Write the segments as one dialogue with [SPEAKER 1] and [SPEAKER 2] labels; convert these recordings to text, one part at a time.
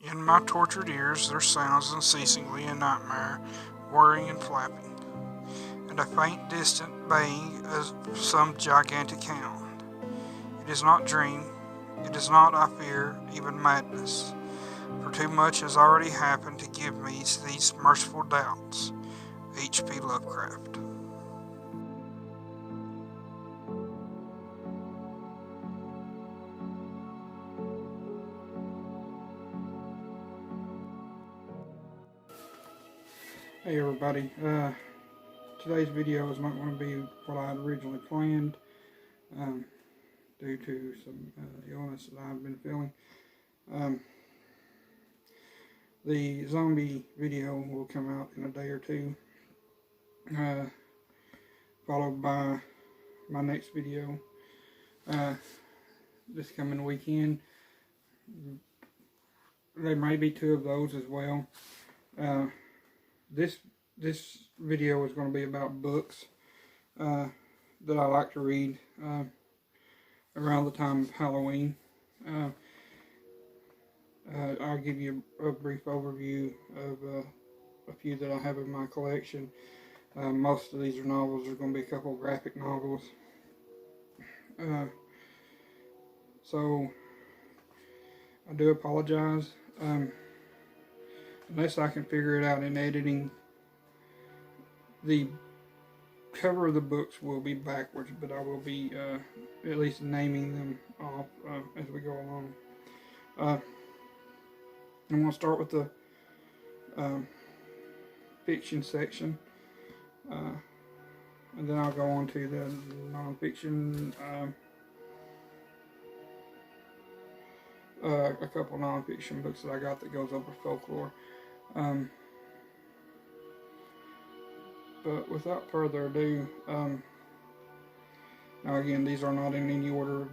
[SPEAKER 1] In my tortured ears there sounds unceasingly a nightmare, whirring and flapping, and a faint distant baying of some gigantic hound. It is not dream, it is not, I fear, even madness, for too much has already happened to give me these merciful doubts. H.P. Lovecraft. Hey everybody, today's video is not going to be what I had originally planned um, due to some illness that I've been feeling. Um, the zombie video will come out in a day or two, followed by my next video this coming weekend. There may be two of those as well. This video is going to be about books that I like to read around the time of Halloween. I'll give you a brief overview of a few that I have in my collection. Most of these are novels. There's going to be a couple of graphic novels. So I do apologize. Unless I can figure it out in editing, the cover of the books will be backwards, but I will be at least naming them off as we go along. I'm going to start with the fiction section, and then I'll go on to the nonfiction. A couple nonfiction books that I got that goes over folklore. But without further ado, now again, these are not in any order of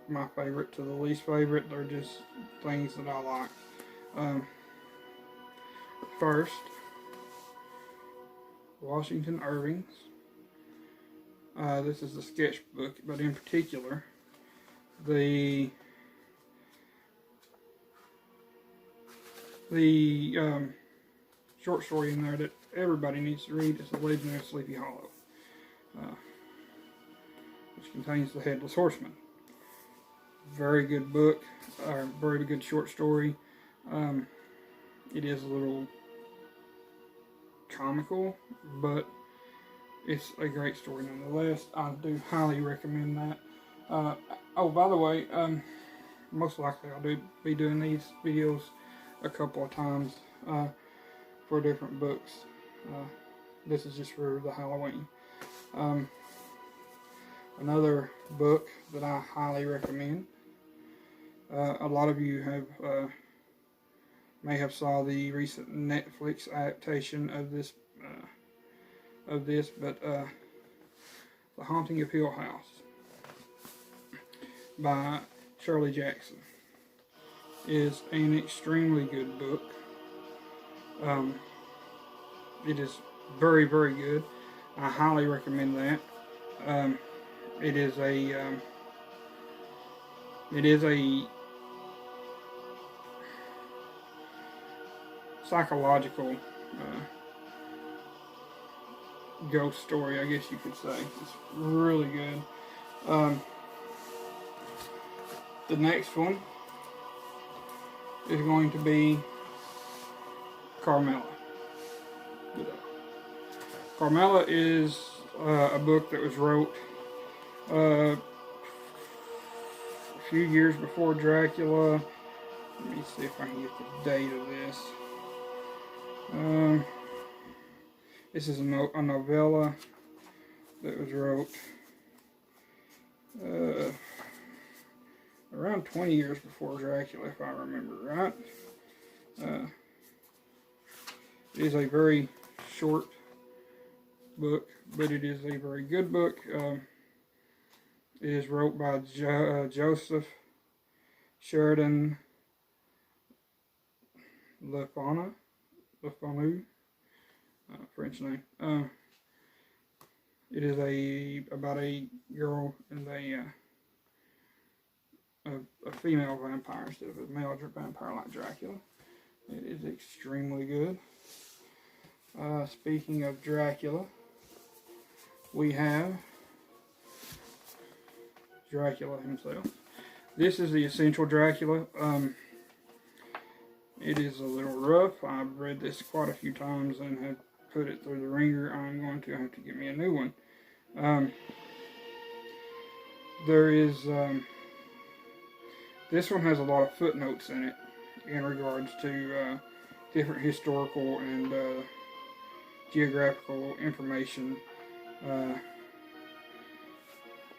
[SPEAKER 1] my favorite to the least favorite. They're just things that I like. First, Washington Irving's. This is the sketchbook, but in particular, the short story in there that everybody needs to read is The Legend of Sleepy Hollow, which contains the Headless Horseman. Very good book, very good short story. It is a little comical, but it's a great story nonetheless. I do highly recommend that. Oh, by the way, most likely I'll be doing these videos a couple of times for different books. This is just for the Halloween. Another book that I highly recommend. A lot of you have may have saw the recent Netflix adaptation of this, but The Haunting of Hill House by Shirley Jackson is an extremely good book. It is very, very good. I highly recommend that. It is a psychological ghost story, I guess you could say. It's really good. The next one is going to be Carmela. Carmela is a book that was wrote a few years before Dracula. Let me see if I can get the date of this. This is a novella that was wrote around 20 years before Dracula, if I remember right. It is a very short book, but it is a very good book. It is wrote by Joseph Sheridan Le Fanu, French name. It is about a girl and a female vampire instead of a male vampire like Dracula. It is extremely good. Speaking of Dracula, we have Dracula himself. This is the Essential Dracula. It is a little rough. I've read this quite a few times and have put it through the ringer. I'm going to have to get me a new one. There is, this one has a lot of footnotes in it in regards to different historical and geographical information,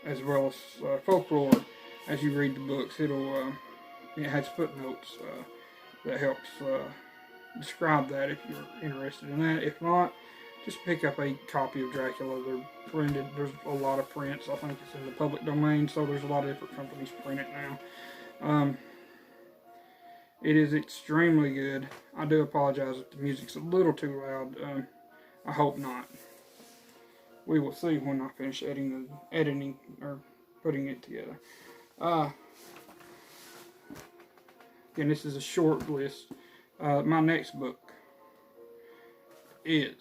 [SPEAKER 1] as well as folklore. As you read the books, it has footnotes that helps describe that if you're interested in that. If not, just pick up a copy of Dracula. They're printed. There's a lot of prints. I think it's in the public domain, so there's a lot of different companies print it now. It is extremely good. I do apologize if the music's a little too loud. I hope not. We will see when I finish editing or putting it together. Again, this is a short list. My next book is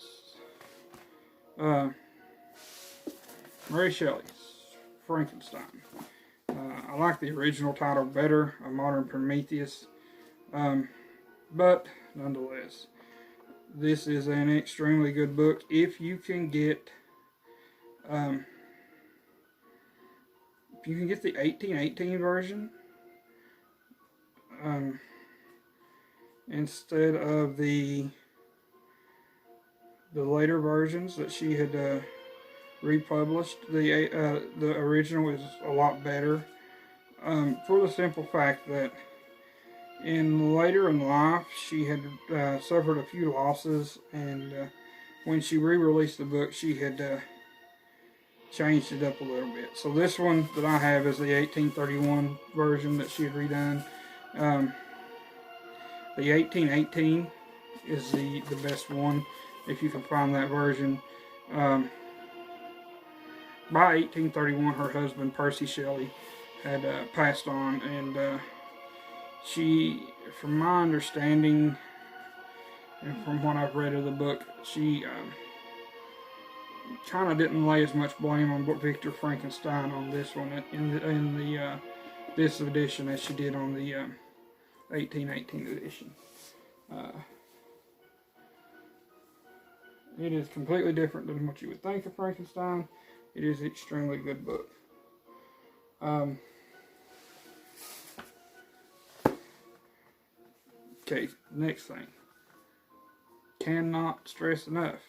[SPEAKER 1] Mary Shelley's Frankenstein. I like the original title better, A Modern Prometheus, but nonetheless, this is an extremely good book. If you can get the 1818 version, instead of the later versions that she had republished, the original is a lot better, for the simple fact that later in life she had suffered a few losses, and when she re-released the book, she had changed it up a little bit. So this one that I have is the 1831 version that she had redone. The 1818 is the best one, if you can find that version. By 1831, her husband, Percy Shelley, had passed on, and she, from my understanding, and from what I've read of the book, she kind of didn't lay as much blame on Victor Frankenstein on this one in this edition as she did on the 1818 edition. It is completely different than what you would think of Frankenstein. It is an extremely good book. Okay, next thing. Cannot stress enough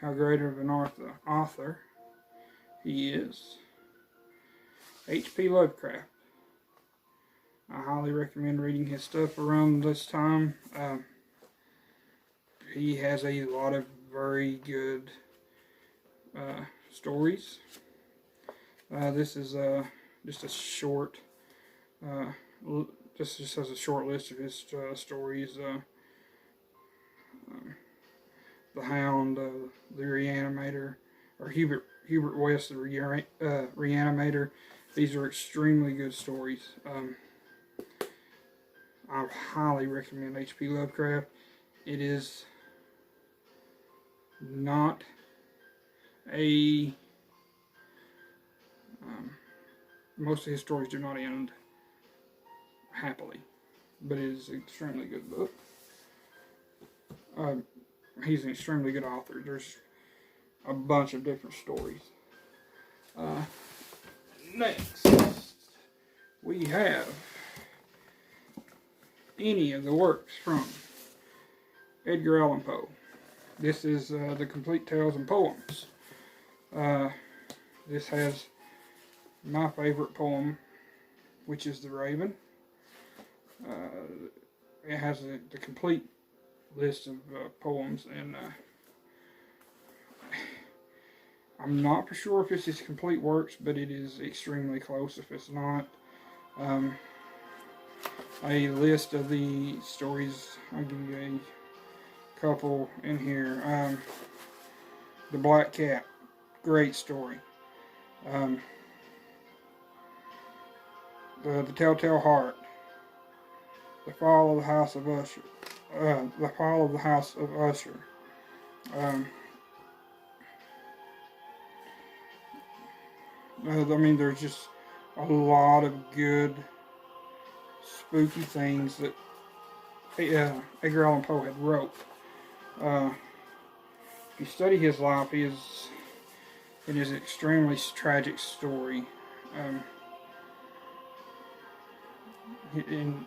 [SPEAKER 1] how great of an author he is. H.P. Lovecraft. I highly recommend reading his stuff around this time. He has a lot of very good stories. This is just a short, just has a short list of his stories. The Hound, the Reanimator, or Hubert West, the Reanimator. These are extremely good stories. I highly recommend H.P. Lovecraft. It is not a... most of his stories do not end happily, but it is an extremely good book. He's an extremely good author. There's a bunch of different stories. Next, we have any of the works from Edgar Allan Poe. This is the Complete Tales and Poems. This has my favorite poem, which is The Raven. It has the complete list of poems, and I'm not for sure if this is complete works, but it is extremely close if it's not. A list of the stories, I'll give you a couple in here. The Black Cat, great story. The Telltale Heart, The Fall of the House of Usher, The Fall of the House of Usher. Um, I mean, there's just a lot of good, spooky things that Edgar Allan Poe had wrote. If you study his life, it is an extremely tragic story. In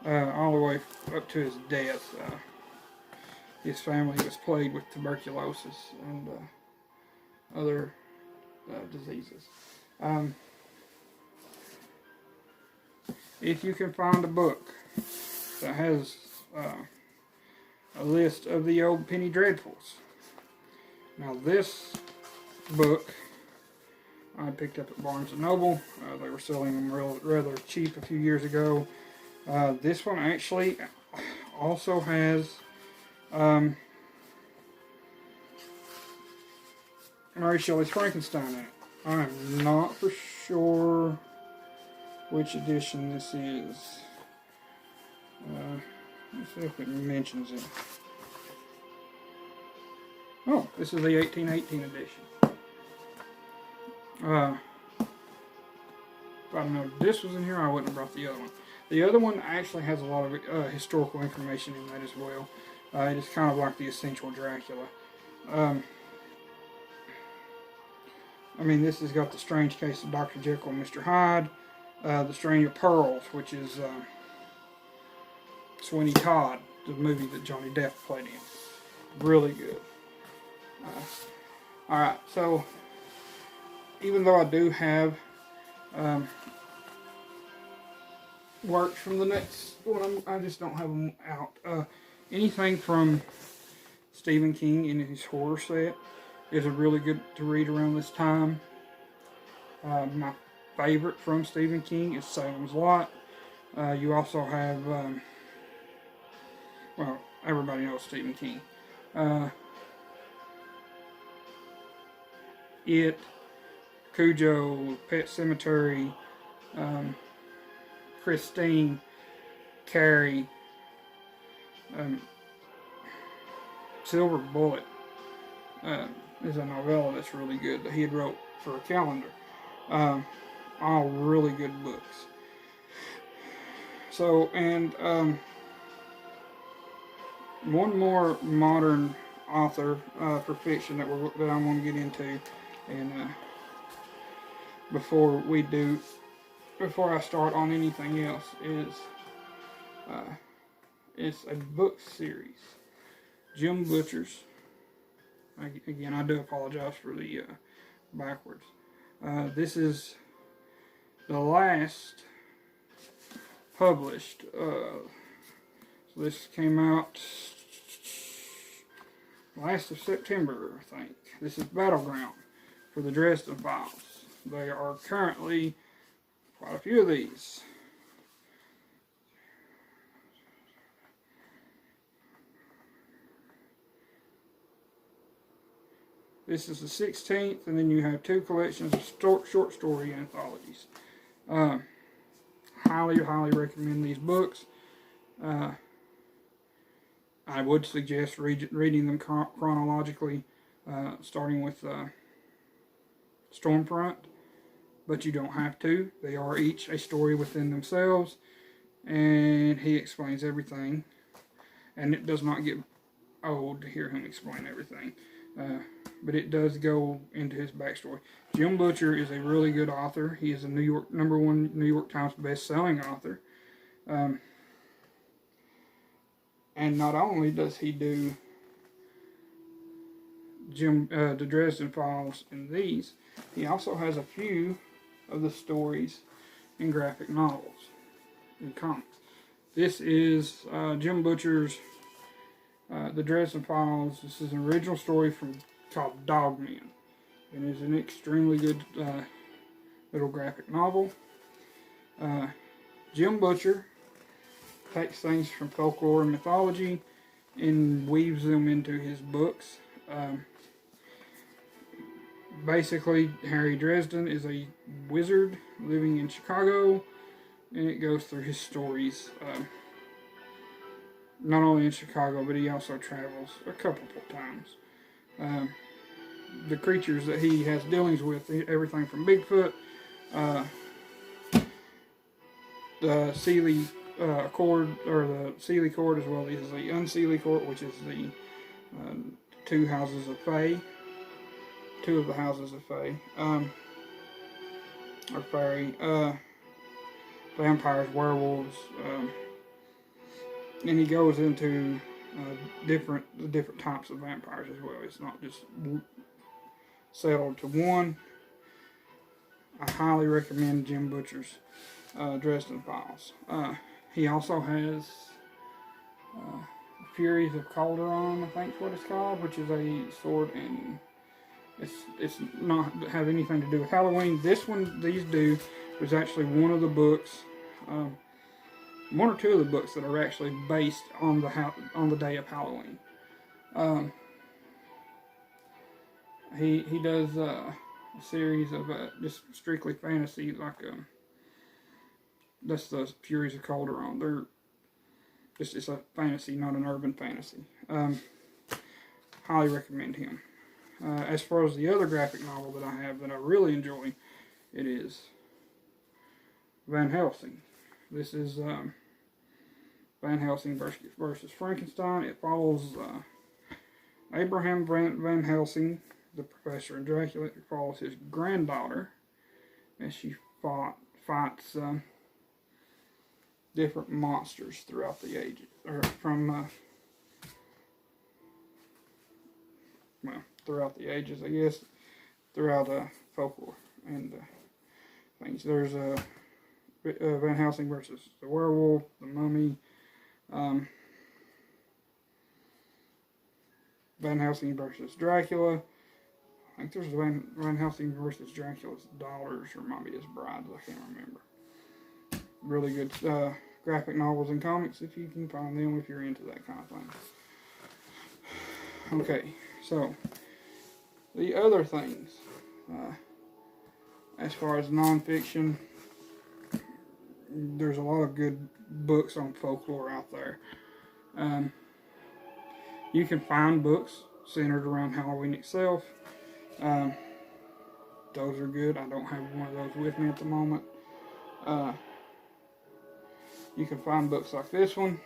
[SPEAKER 1] all the way up to his death, his family was plagued with tuberculosis and other diseases. If you can find a book that has a list of the old penny dreadfuls. Now this book I picked up at Barnes & Noble. They were selling them rather cheap a few years ago. This one actually also has Mary Shelley's Frankenstein in it. I'm not for sure which edition this is. Let's see if it mentions it. Oh, this is the 1818 edition. If I know this was in here, I wouldn't have brought the other one. The other one actually has a lot of historical information in that as well. It is kind of like the Essential Dracula. I mean, this has got The Strange Case of Dr. Jekyll and Mr. Hyde, The String of Pearls, which is Sweeney Todd, the movie that Johnny Depp played in. Really good. Alright, so even though I do have works from the next one, I just don't have them out. Anything from Stephen King in his horror set is a really good to read around this time. My favorite from Stephen King is Salem's Lot. You also have, well, everybody knows Stephen King. It, Cujo, Pet Sematary, Christine, Carrie, Silver Bullet is a novella that's really good that he had wrote for a calendar. All really good books. So, and one more modern author for fiction that I want to get into, and before I start on anything else, is it's a book series. Jim Butcher's. Again, I do apologize for the backwards. This is the last published. So this came out last of September, I think. This is Battleground for the Dresden Files. There are currently quite a few of these. This is the 16th, and then you have two collections of short story anthologies. Highly, highly recommend these books. I would suggest reading them chronologically, starting with Stormfront, but you don't have to. They are each a story within themselves, and he explains everything, and it does not get old to hear him explain everything. But it does go into his backstory. Jim Butcher is a really good author. He is a #1 New York Times best-selling author. And not only does he do the Dresden Files in these, he also has a few of the stories in graphic novels and comics. This is Jim Butcher's The Dresden Files. This is an original story called Dogmen. It is an extremely good little graphic novel. Jim Butcher takes things from folklore and mythology and weaves them into his books. Basically, Harry Dresden is a wizard living in Chicago, and it goes through his stories. not only in Chicago, but he also travels a couple of times. Um, the creatures that he has dealings with, everything from Bigfoot, uh, the Sealy cord, or the Sealy cord, as well as the Unseelie cord, which is the two houses of Fae, two of the houses of Fae, or fairy, vampires, werewolves, and he goes into different types of vampires as well. It's not just settled to one. I highly recommend Jim Butcher's Dresden Files. He also has Furies of Calderon, I think is what it's called, which is a sword, and it's not have anything to do with Halloween. These was actually one of the books, one or two of the books that are actually based on the day of Halloween. He does a series of just strictly fantasy, like that's the Furies of Calderon. It's a fantasy, not an urban fantasy. Highly recommend him. As far as the other graphic novel that I have that I really enjoy, it is Van Helsing. This is Van Helsing versus Frankenstein. It follows Abraham Van Helsing, the professor in Dracula. It follows his granddaughter as she fights different monsters throughout the ages, or from throughout the ages, I guess, throughout folklore and things. There's Van Helsing versus the werewolf, the mummy, Van Helsing versus Dracula. I think there's Van Helsing versus Dracula's daughters, or maybe his brides. I can't remember. Really good graphic novels and comics, if you can find them, if you're into that kind of thing. Okay, so the other things, as far as nonfiction, there's a lot of good books on folklore out there. You can find books centered around Halloween itself. Those are good. I don't have one of those with me at the moment. You can find books like this one,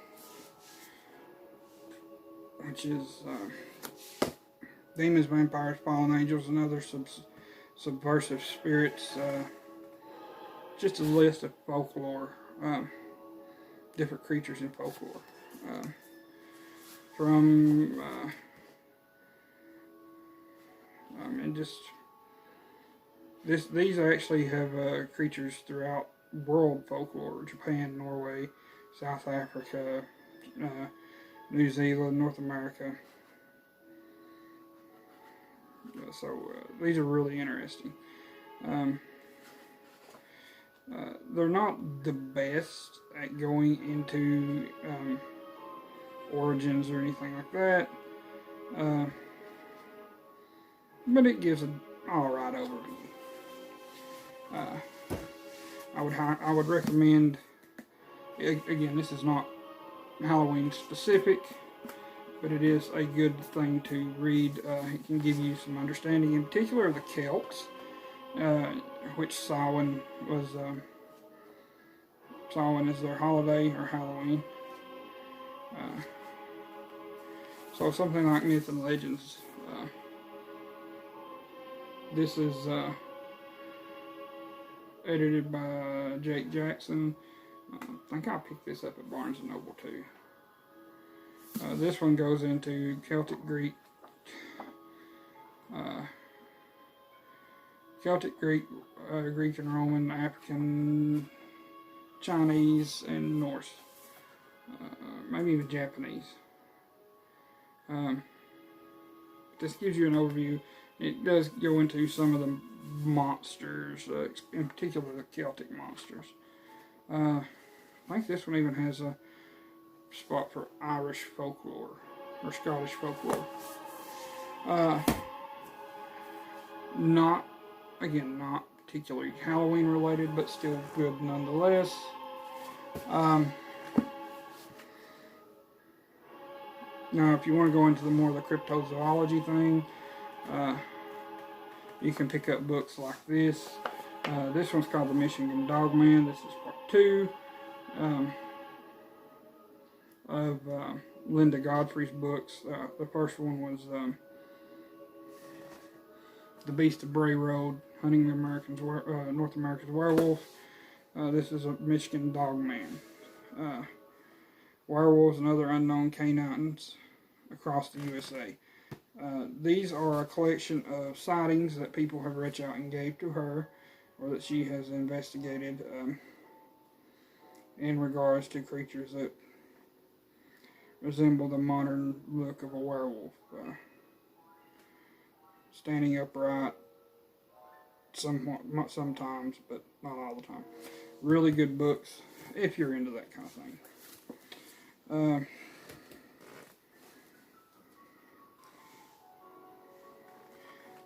[SPEAKER 1] which is Demons, Vampires, Fallen Angels, and Other Subversive Spirits. Just a list of folklore, different creatures in folklore. And just these actually have creatures throughout world folklore: Japan, Norway, South Africa, New Zealand, North America. So these are really interesting. They're not the best at going into origins or anything like that, but it gives an alright overview. I would recommend, again, this is not Halloween specific, but it is a good thing to read. It can give you some understanding, in particular of the Celts, which Samhain is their holiday, or Halloween. So something like Myth and Legends. This is edited by Jake Jackson. I think I picked this up at Barnes & Noble too. This one goes into Celtic, Greek, Greek and Roman, African, Chinese, and Norse. Maybe even Japanese. This gives you an overview. It does go into some of the monsters, in particular the Celtic monsters. I think this one even has a spot for Irish folklore, or Scottish folklore. Not particularly Halloween related, but still good nonetheless. Now, if you want to go into the more of the cryptozoology thing, you can pick up books like this. This one's called The Michigan Dogman. This is part 2 of Linda Godfrey's books. The first one was The Beast of Bray Road, Hunting the North America's Werewolf. This is a Michigan Dogman. Werewolves and other unknown canines across the USA. These are a collection of sightings that people have reached out and gave to her, or that she has investigated in regards to creatures that resemble the modern look of a werewolf. Standing upright sometimes, but not all the time. Really good books if you're into that kind of thing.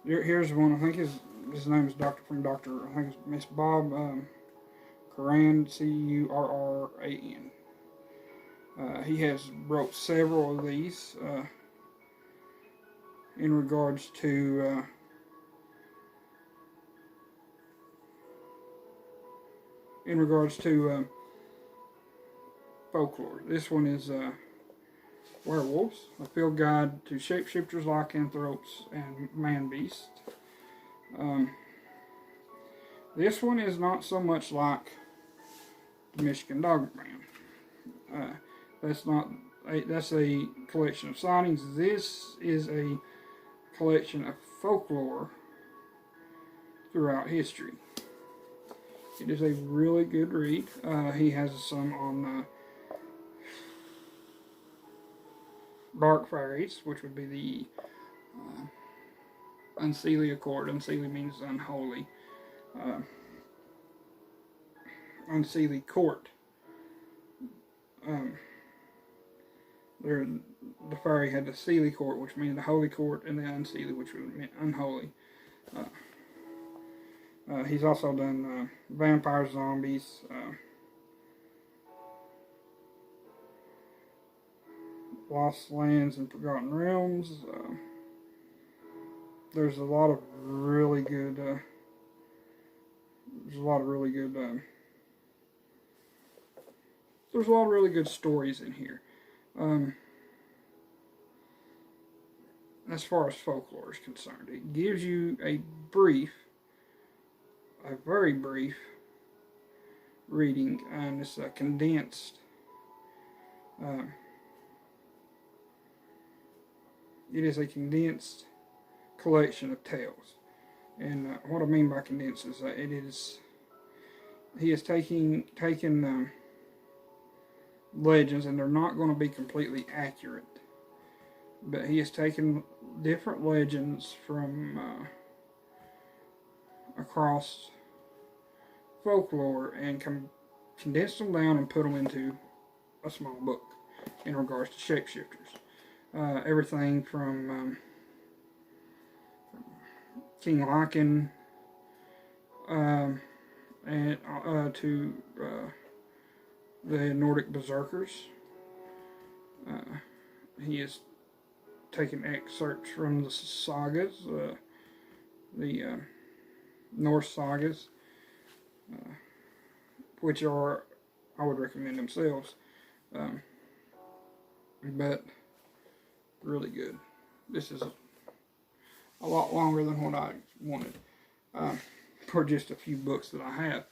[SPEAKER 1] Here's one. I think his name is Dr. I think it's Miss Bob Curran, Curran. He has wrote several of these in regards to folklore. This one is Werewolves, a field guide to shapeshifters, lycanthropes, and man-beasts. This one is not so much like the Michigan Dogman. That's a collection of sightings. This is a collection of folklore throughout history. It is a really good read. He has some on bark fairies, which would be the Unseelie Accord. Unseelie means unholy. Unseelie Court. The fairy had the Seelie Court, which means the holy court, and the Unseelie, which would mean unholy. He's also done vampire zombies, Lost Lands and Forgotten Realms. There's a lot of really good. There's a lot of really good stories in here. As far as folklore is concerned, it gives you a very brief reading, and it's a condensed. It is a condensed collection of tales, and what I mean by condensed is that he is taken legends, and they're not going to be completely accurate, but he has taken different legends from across folklore and condensed them down and put them into a small book in regards to shapeshifters. Everything from King Lycan and to the Nordic berserkers. He has taken excerpts from the sagas, the Norse sagas, which I would recommend themselves, but really good. This is a lot longer than what I wanted for just a few books that I have.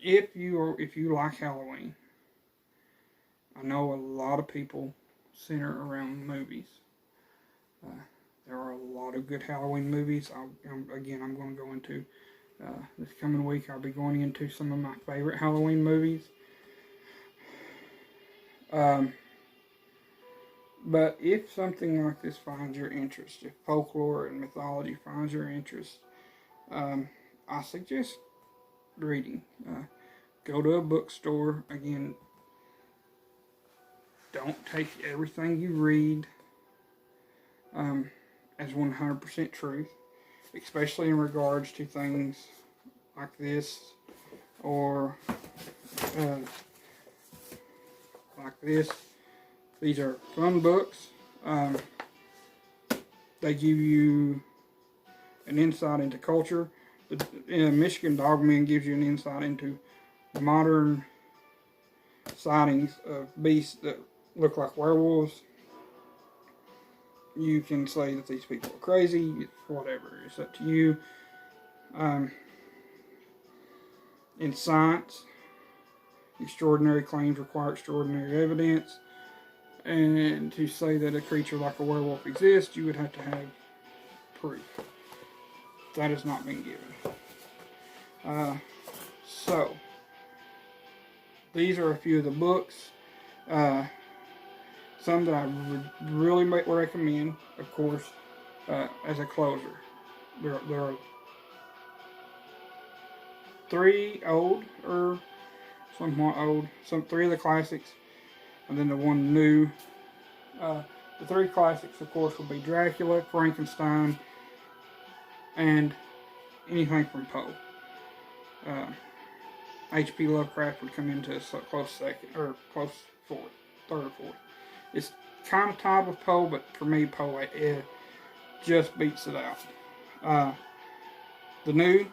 [SPEAKER 1] If you like Halloween, I know a lot of people center around movies. There are a lot of good Halloween movies. I'm going to go into this coming week. I'll be going into some of my favorite Halloween movies. But if something like this finds your interest, if folklore and mythology finds your interest, I suggest reading. Go to a bookstore. Again, don't take everything you read as 100% truth, especially in regards to things like this, or like this. These are fun books. They give you an insight into culture. The Michigan Dogman gives you an insight into modern sightings of beasts that look like werewolves. You can say that these people are crazy, whatever. It's up to you. In science, extraordinary claims require extraordinary evidence. And to say that a creature like a werewolf exists, you would have to have proof. That has not been given. So, these are a few of the books. Some that I would really recommend, of course, as a closer. There are 3 old, or somewhat old, 3 of the classics, and then the one new. The 3 classics, of course, will be Dracula, Frankenstein, and anything from Poe. H.P. Lovecraft would come into a close second, or close fourth, third or fourth. It's kind of tied with Poe, but for me, Poe it just beats it out. The new,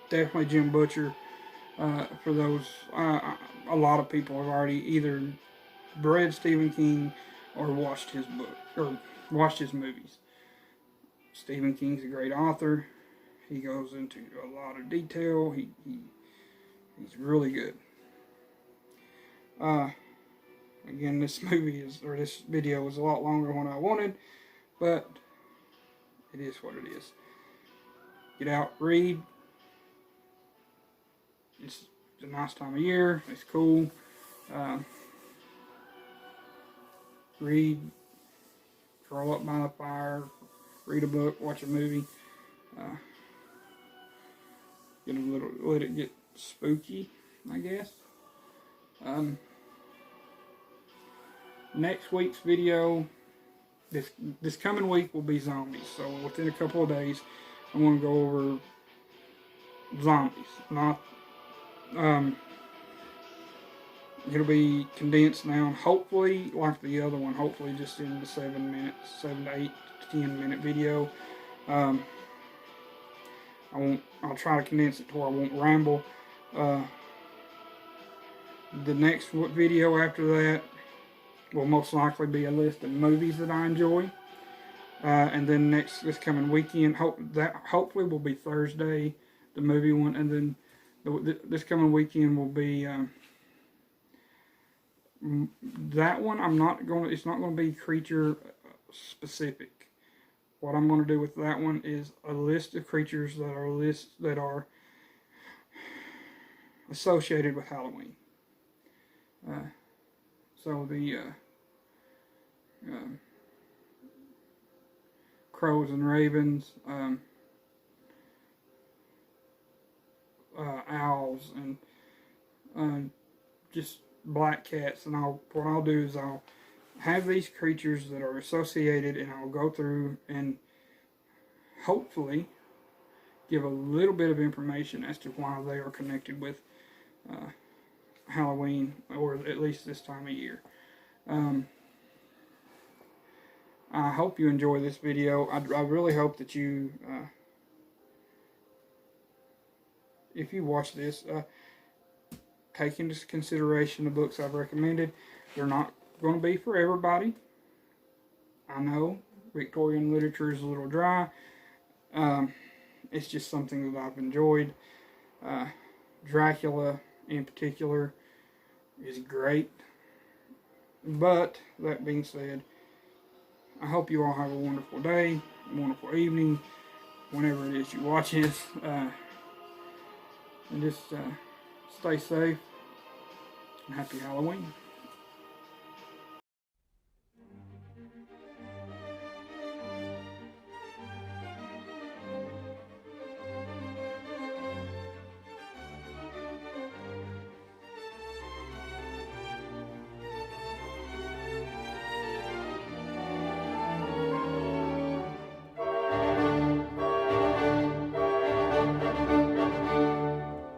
[SPEAKER 1] definitely Jim Butcher. For those, a lot of people have already either read Stephen King or watched his book, or watched his movies. Stephen King's a great author. He goes into a lot of detail. He's really good. Again, this video is a lot longer than what I wanted, but it is what it is. Get out, read. It's a nice time of year. It's cool. Read, curl up by the fire, read a book, watch a movie. Let it get spooky, I guess. Next week's video, this coming week will be zombies. So within a couple of days, I'm going to go over zombies. Not, it'll be condensed down, hopefully, like the other one, hopefully just in the 7 minutes, 7 to 8 to 10 minute video. I'll try to condense it to where I won't ramble. The next video after that will most likely be a list of movies that I enjoy. And then this coming weekend, hopefully will be Thursday, the movie one, and then this coming weekend will be that one. It's not going to be creature specific. What I'm going to do with that one is a list of creatures that are associated with Halloween. So the crows and ravens, owls, and just black cats. And what I'll do is I'll have these creatures that are associated, and I'll go through and hopefully give a little bit of information as to why they are connected with Halloween, or at least this time of year. I hope you enjoy this video. I really hope that you, if you watch this, take into consideration the books I've recommended. They're not going to be for everybody. I know Victorian literature is a little dry. It's just something that I've enjoyed. Dracula in particular is great. But that being said, I hope you all have a wonderful day, a wonderful evening, whenever it is you watch this. And just stay safe and happy Halloween.